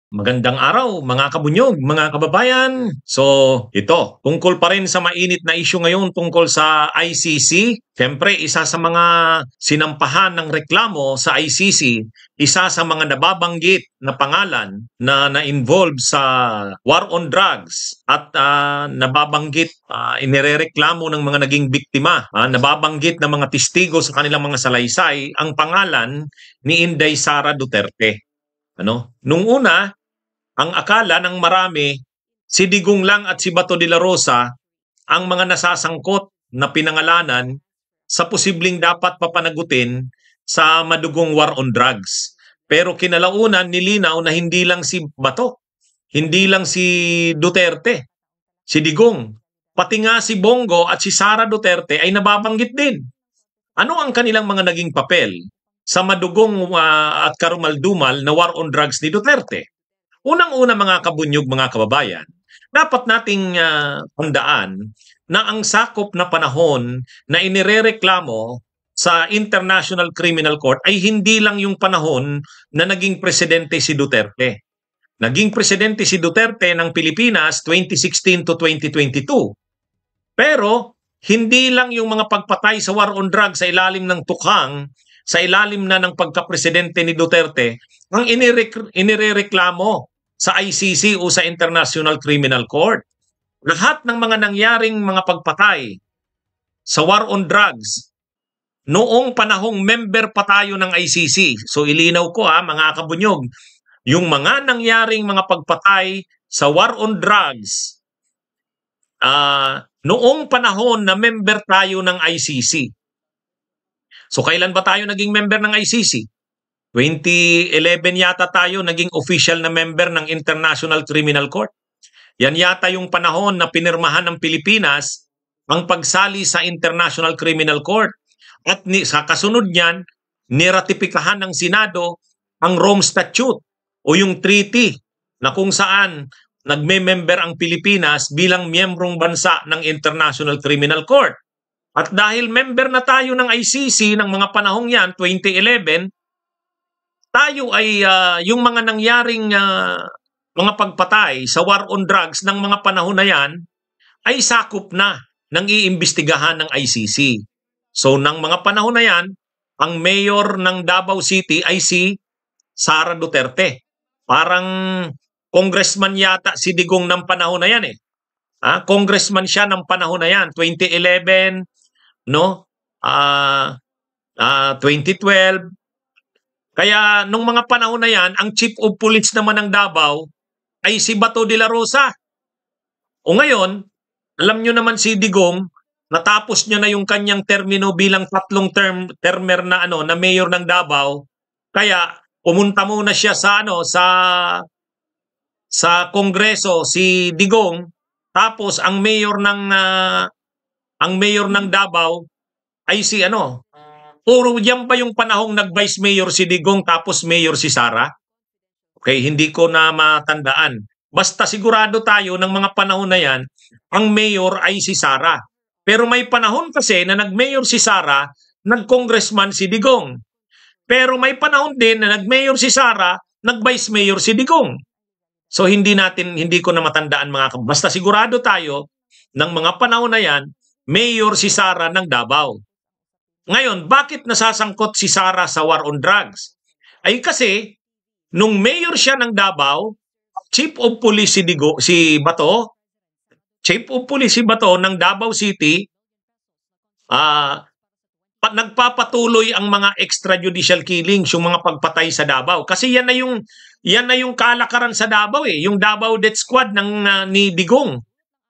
Magandang araw mga kabunyog, mga kababayan. So ito, tungkol pa rin sa mainit na issue ngayon tungkol sa ICC. Siyempre, isa sa mga sinampahan ng reklamo sa ICC, isa sa mga nababanggit na pangalan na na-involve sa war on drugs at nababanggit, inirereklamo ng mga naging biktima, nababanggit ng mga testigo sa kanilang mga salaysay, ang pangalan ni Inday Sara Duterte. Nung una, ang akala ng marami, si Digong lang at si Bato de la Rosa ang mga nasasangkot na pinangalanan sa posibleng dapat papanagutin sa madugong war on drugs. Pero kinalaunan nilinaw na hindi lang si Bato, hindi lang si Duterte, si Digong, pati nga si Bongo at si Sara Duterte ay nababanggit din. Ano ang kanilang mga naging papel sa madugong at karumaldumal na war on drugs ni Duterte? Unang-una mga kabunyog, mga kababayan, dapat nating tandaan na ang sakop na panahon na inirereklamo sa International Criminal Court ay hindi lang yung panahon na naging presidente si Duterte. Naging presidente si Duterte ng Pilipinas 2016 to 2022. Pero hindi lang yung mga pagpatay sa war on drugs sa ilalim ng tukhang, sa ilalim na ng pagkapresidente ni Duterte, ang inirereklamo sa ICC o sa International Criminal Court. Lahat ng mga nangyaring mga pagpatay sa war on drugs, noong panahong member pa tayo ng ICC. So ilinaw ko mga kabunyog, yung mga nangyaring mga pagpatay sa war on drugs, noong panahon na member tayo ng ICC. So kailan ba tayo naging member ng ICC? 2011 yata tayo naging official na member ng International Criminal Court. Yan yata yung panahon na pinirmahan ng Pilipinas ang pagsali sa International Criminal Court. At sa kasunod niyan, niratipikahan ng Senado ang Rome Statute o yung treaty na kung saan nagme-member ang Pilipinas bilang miyembrong bansa ng International Criminal Court. At dahil member na tayo ng ICC ng mga panahong yan, 2011, tayo ay yung mga nangyaring mga pagpatay sa war on drugs ng mga panahon na yan ay sakop na ng iimbestigahan ng ICC. So ng mga panahon na yan, ang mayor ng Davao City ay si Sara Duterte. Parang congressman yata si Digong ng panahon na yan eh. Congressman siya ng panahon na yan, 2011, 2012. Kaya nung mga panahon na yan, ang chief of police naman ng Davao ay si Bato de la Rosa. O ngayon, alam nyo naman si Digong, natapos niya na yung kanyang termino bilang tatlong termer na na mayor ng Davao. Kaya pumunta muna siya sa Kongreso si Digong, tapos ang mayor ng Davao ay si puro yan ba yung panahong nag-vice mayor si Digong tapos mayor si Sara? Okay, hindi ko na matandaan. Basta sigurado tayo ng mga panahon na yan, ang mayor ay si Sara. Pero may panahon kasi na nag-mayor si Sara, nag-congressman si Digong. Pero may panahon din na nag-mayor si Sara, nag-vice mayor si Digong. So hindi ko na matandaan basta sigurado tayo ng mga panahon na yan, mayor si Sara ng Davao. Ngayon, bakit nasasangkot si Sara sa war on drugs? Ay kasi, nung mayor siya ng Davao, chief of police si Bato, chief of police si Bato ng Davao City, nagpapatuloy ang mga extrajudicial killings, yung mga pagpatay sa Davao. Kasi yan na yung kalakaran sa Davao yung Davao Death Squad ni Digong.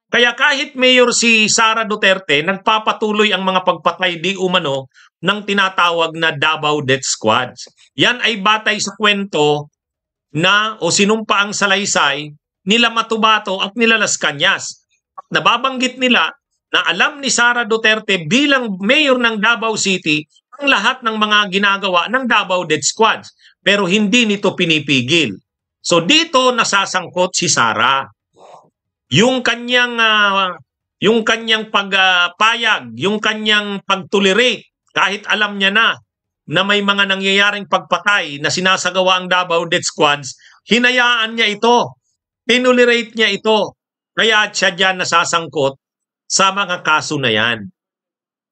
Kaya kahit mayor si Sara Duterte, nagpapatuloy ang mga pagpatay di umano ng tinatawag na Davao Death Squads. Yan ay batay sa kwento o sinumpaang salaysay nila Matubato at nila Las Cañas. Nababanggit nila na alam ni Sara Duterte bilang mayor ng Davao City ang lahat ng mga ginagawa ng Davao Death Squads. Pero hindi nito pinipigil. So dito nasasangkot si Sara. Yung kanyang pagpayag, yung kanyang pagtolerate, kahit alam niya na may mga nangyayaring pagpatay na sinasagawa ang Davao Death Squads, hinayaan niya ito. Tinolerate niya ito. Kaya siya dyan nasasangkot sa mga kaso na yan.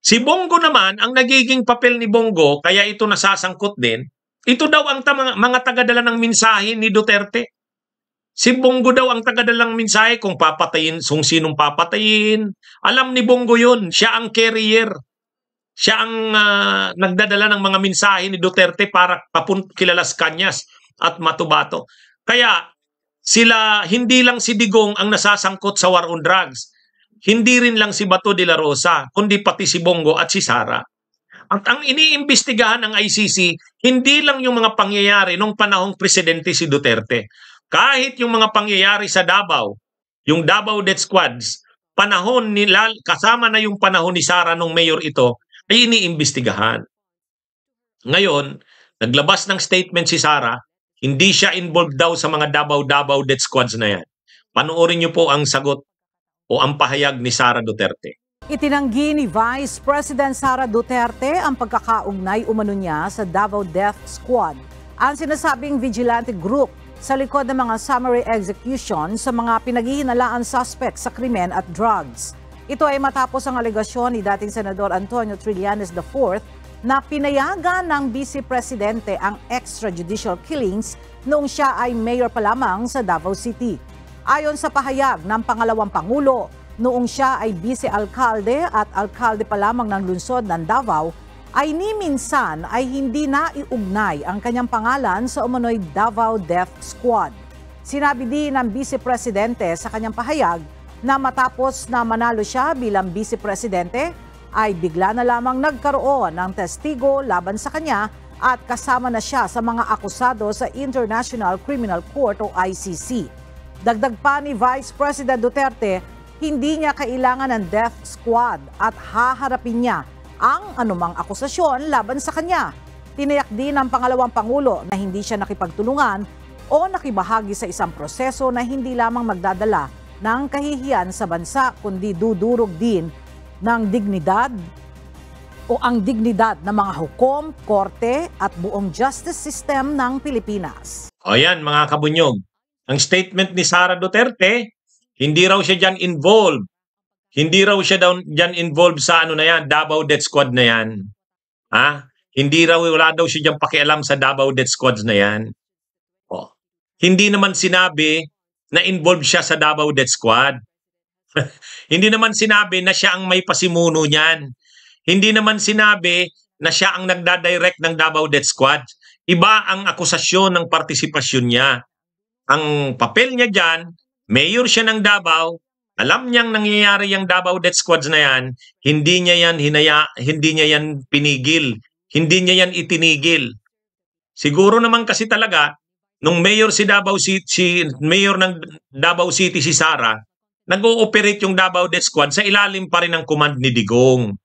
Si Bongo naman, ang nagiging papel ni Bongo, kaya ito nasasangkot din, ito daw ang mga tagadala ng mensahe ni Duterte. Si Bongo daw ang tagadalang mensahe kung papatayin, kung sinong papatayin. Alam ni Bongo yun, siya ang carrier. Siya ang nagdadala ng mga mensahe ni Duterte para kilalas Kanyas at Matubato. Kaya sila, hindi lang si Digong ang nasasangkot sa war on drugs. Hindi rin lang si Bato de la Rosa, kundi pati si Bongo at si Sara. At ang iniimbestigahan ng ICC, hindi lang yung mga pangyayari nung panahong presidente si Duterte. Kahit yung mga pangyayari sa Davao, yung Davao Death Squads, panahon nila, kasama na yung panahon ni Sara nung mayor ito, ay iniimbestigahan. Ngayon, naglabas ng statement si Sara, hindi siya involved daw sa mga Davao Death Squads na yan. Panoorin niyo po ang sagot o ang pahayag ni Sara Duterte. Itinanggi ni Vice President Sara Duterte ang pagkakaugnay umano niya sa Davao Death Squad. Ang sinasabing vigilante group sa likod ng mga summary execution sa mga pinaghihinalaan suspect sa krimen at drugs. Ito ay matapos ang alegasyon ni dating Senador Antonio Trillanes IV na pinayagan ng Vice Presidente ang extrajudicial killings noong siya ay mayor pa lamang sa Davao City. Ayon sa pahayag ng pangalawang Pangulo, noong siya ay vice-alkalde at alkalde pa lamang ng lungsod ng Davao, ay ni minsan ay hindi naiugnay ang kanyang pangalan sa umano'y Davao Death Squad. Sinabi din ng Vice Presidente sa kanyang pahayag na matapos na manalo siya bilang Vice Presidente, ay bigla na lamang nagkaroon ng testigo laban sa kanya at kasama na siya sa mga akusado sa International Criminal Court o ICC. Dagdag pa ni Vice President Duterte, hindi niya kailangan ng death squad at haharapin niya ang anumang akusasyon laban sa kanya. Tinayak din ng pangalawang Pangulo na hindi siya nakipagtulungan o nakibahagi sa isang proseso na hindi lamang magdadala ng kahihiyan sa bansa kundi dudurog din ng dignidad o ang dignidad ng mga hukom, korte at buong justice system ng Pilipinas. O yan mga kabunyog, ang statement ni Sara Duterte, hindi raw siya dyan involved. Hindi raw siya dyan involved sa ano na yan, Davao Death Squad na yan. Ha? Wala daw siya dyan pakialam sa Davao Death Squads na yan. Oh. Hindi naman sinabi na involved siya sa Davao Death Squad. Hindi naman sinabi na siya ang may pasimuno niyan. Hindi naman sinabi na siya ang nagdadirect ng Davao Death Squad. Iba ang akusasyon ng partisipasyon niya. Ang papel niya dyan, mayor siya ng Davao, alam niyang nangyayari yung Davao Death Squads na yan, hindi niya yan pinigil, hindi niya yan itinigil. Siguro naman kasi talaga, nung mayor mayor ng Davao City si Sara, nag-ooperate yung Davao Death Squad sa ilalim pa rin ng command ni Digong.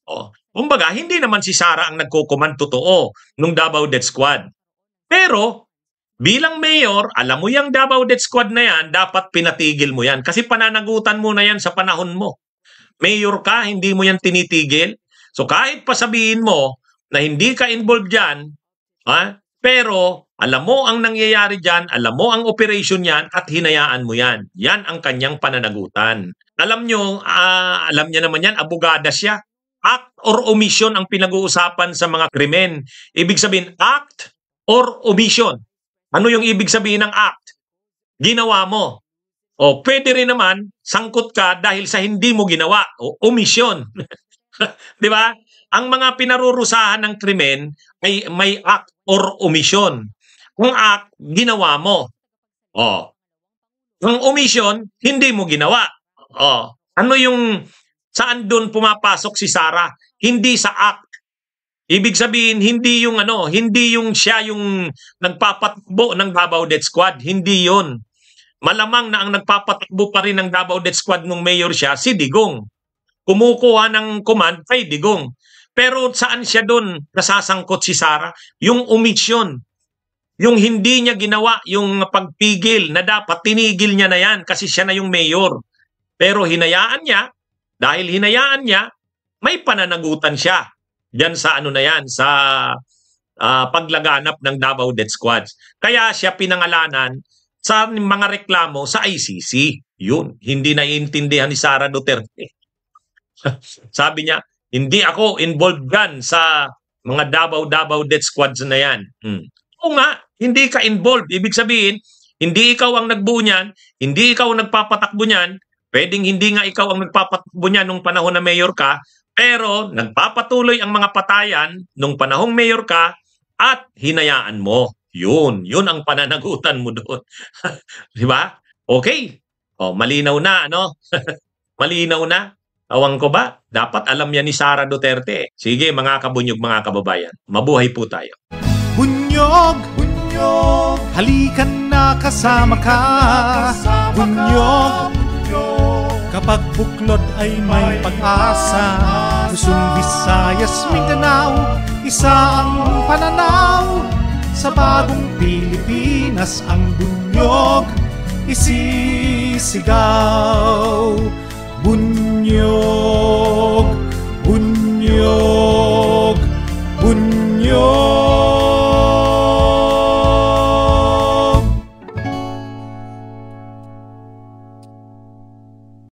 Oh, kumbaga, hindi naman si Sara ang nagko-command totoo nung Davao Death Squad. Pero bilang mayor, alam mo yung Davao Death Squad na yan, dapat pinatigil mo yan. Kasi pananagutan mo na yan sa panahon mo. Mayor ka, hindi mo yan tinitigil. So kahit pasabihin mo na hindi ka involved dyan, pero alam mo ang nangyayari dyan, alam mo ang operation yan at hinayaan mo yan. Yan ang kanyang pananagutan. Alam niya naman yan, abogada siya. Act or omission ang pinag-uusapan sa mga krimen. Ibig sabihin, act or omission. Ano yung ibig sabihin ng act? Ginawa mo. O pwede rin naman, sangkot ka dahil sa hindi mo ginawa. O omission. Di ba? Ang mga pinarurusahan ng krimen ay may act or omission. Kung act, ginawa mo. O. Kung omission, hindi mo ginawa. O. Ano yung, saan doon pumapasok si Sara? Hindi sa act. Ibig sabihin, hindi yung siya yung nagpapatakbo ng Davao Death Squad. Hindi yon. Malamang na ang nagpapatakbo pa rin ng Davao Death Squad nung mayor siya, si Digong. Kumukuha ng command kay Digong. Pero saan siya doon nasasangkot si Sara? Yung omission. Yung hindi niya ginawa, yung pagpigil na dapat tinigil niya na yan kasi siya na yung mayor. Pero hinayaan niya, dahil hinayaan niya, may pananagutan siya. Diyan sa ano na yan, sa paglaganap ng Davao Death Squads. Kaya siya pinangalanan sa mga reklamo sa ICC. Yun, hindi naiintindihan ni Sara Duterte. Sabi niya, hindi ako involved yan sa mga Davao Death Squads na yan. Oo nga, hindi ka involved. Ibig sabihin, hindi ikaw ang nagbuo niyan, hindi ikaw ang nagpapatakbo niyan, pwedeng hindi nga ikaw ang nagpapatakbo niyan nung panahon na mayor ka, pero nagpapatuloy ang mga patayan nung panahong mayor ka at hinayaan mo. Yun ang pananagutan mo doon. Di ba? Okay. O, malinaw na, ano? Malinaw na. Awang ko ba? Dapat alam yan ni Sara Duterte. Sige, mga kabunyog, mga kababayan. Mabuhay po tayo. Bunyog, bunyog, halikan na kasama ka. Bunyog, kapag buklod ay may pag-asa. Luzon, Visayas, Mindanao, isa ang pananaw. Sa bagong Pilipinas ang bunyog isisigaw. Bunyog.